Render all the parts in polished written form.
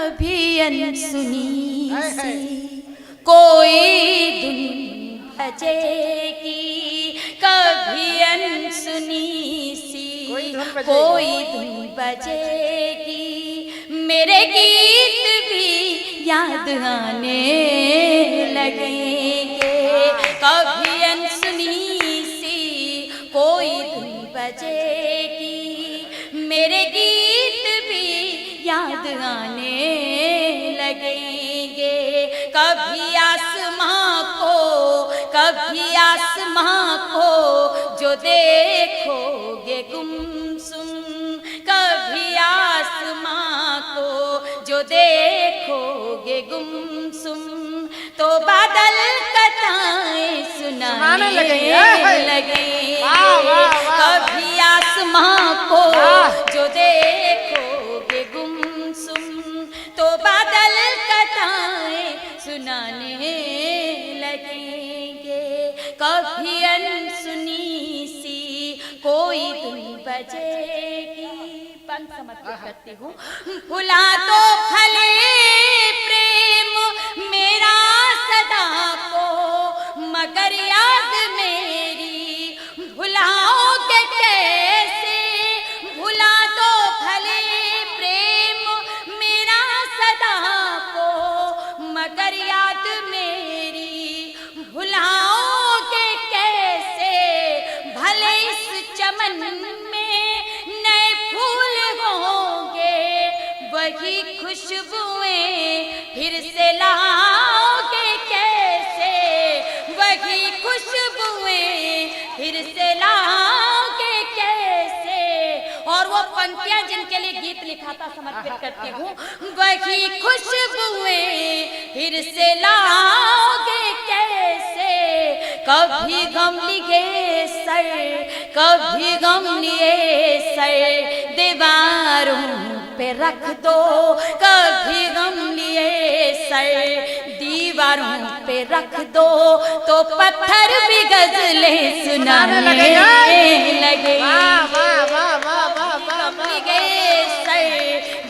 कभी अनसुनी सी कोई धुन बजेगी, कभी अनसुनी सी कोई धुन बजेगी, मेरे गीत भी याद आने लगेंगे। कभी अनसुनी सी कोई धुन बजेगी, मेरे गीत भी याद आने लगेंगे। कभी आसमां को जो देखोगे गुमसुम, कभी आसमां को जो देखोगे गुमसुम, तो बादल कथाएं सुनाने लगेंगे। कभी आसमां को जो देखोगे गुमसुम, तो बादल कथाएं सुनाने लगेंगे। कभी अनसुनी सी कोई धुन बजेगी। पंत समर्पित करती हूँ। भुला दो भले प्रेम मेरा सदा को, मगर याद मेरी भुलाओगे कैसे। भुला दो भले प्रेम मेरा सदा को, मगर याद मेरी भुलाओगे कैसे। भले इस चमन में नए फूल होंगे, वही खुशबुएं फिर से लाओगे कैसे। वही खुशबुएं फिर से लाओगे कैसे। और वो पंक्तियां जिनके लिए गीत लिखा था समर्पित करती हूँ। वही खुशबुएं फिर से लाओगे कैसे। कभी गम लिए सर, कभी गम लिए सर दीवारों पे रख दो। कभी गम लिए सर दीवारों पे रख दो, तो पत्थर भी गजलें सुनाने लगे।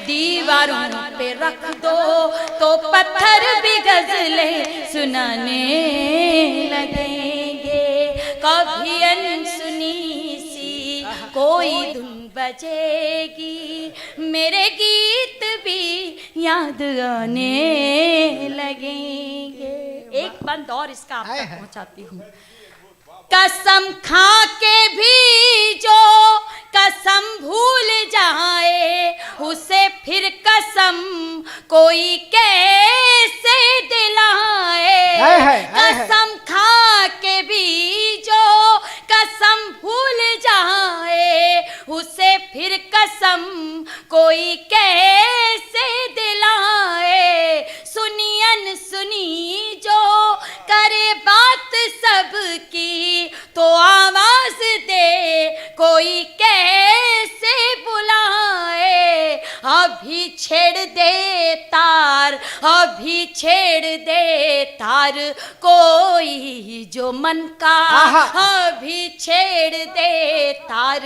दीवारों पे रख दो, तो पत्थर भी गजलें सुनाने लगेंगे। कभी अनसुनी सी कोई धुन बजेगी, मेरे गीत भी याद आने लगेंगे। एक बंद और इसका आप तक पहुंचाती हूँ। कसम खा के भी जो कसम भूल जाए, उसे फिर कसम कोई कैसे दिलाए। कसम खा के भी जो कसम भूल जाए, उसे फिर कसम कोई कैसे दिलाए। सुनी अनसुनी जो करे बात सबकी, तो आवाज दे कोई कैसे बुलाए। अभी छेड़ दे तार, अभी छेड़ दे तार कोई जो मन का। अभी छेड़ दे तार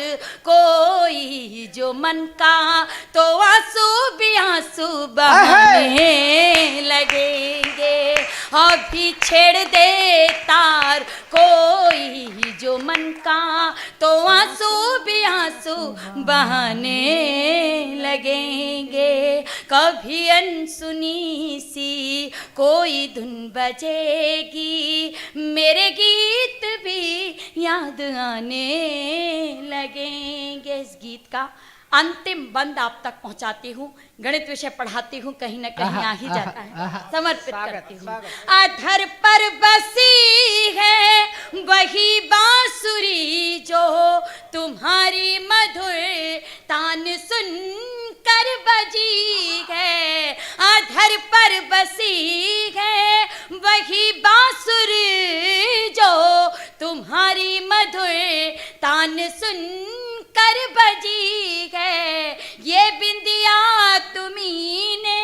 कोई जो मन का, तो आंसू भी आंसू बहाने लगेंगे। अभी छेड़ दे तार कोई जो मन का, तो आंसू भी आंसू बहाने लगेंगे। कभी अनसुनी सी कोई धुन बजेगी, मेरे गीत भी याद आने लगेंगे। इस गीत का अंतिम बंद आप तक पहुंचाती हूँ। गणित विषय पढ़ाती हूँ, कहीं ना कहीं आ ही जाता है। समर्पित करती हूँ। अधर पर बसी है वही बांसुरी, जो तुम्हारी मधुर तान सुन कर बजी है। अधर पर बसी है वही बांसुरी, जो तुम्हारी मधुर तान सुन कर बजी है। ये बिंदिया तुम्ही ने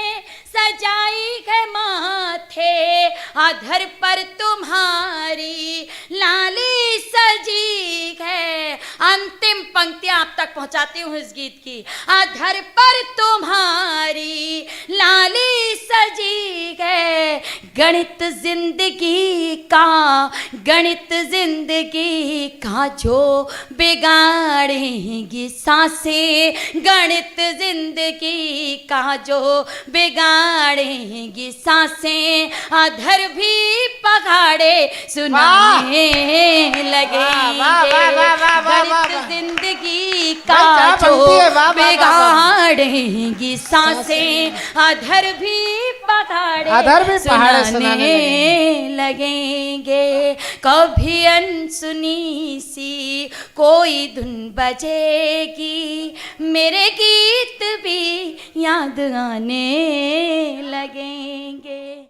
सजाई है माथे, अधर पर तुम्हारी लाली सजी है। अंतिम पंक्तियां आप तक पहुंचाती हूँ इस गीत की। अधर पर तुम्हारी लाली सजी है, गणित जिंदगी का, गणित जिंदगी का जो बिगाड़ेगी सांसें, गणित जिंदगी का जो बिगाड़ेगी सांसें, अधर भी पगाड़े सुनाने लगेंगे, गणित जिंदगी का जो बिगाड़ेगी सांसें, अधर भी पगाड़े सुनाने लगेंगे। कभी अनसुनी सी कोई धुन बजेगी, मेरे गीत भी याद आने लगेंगे।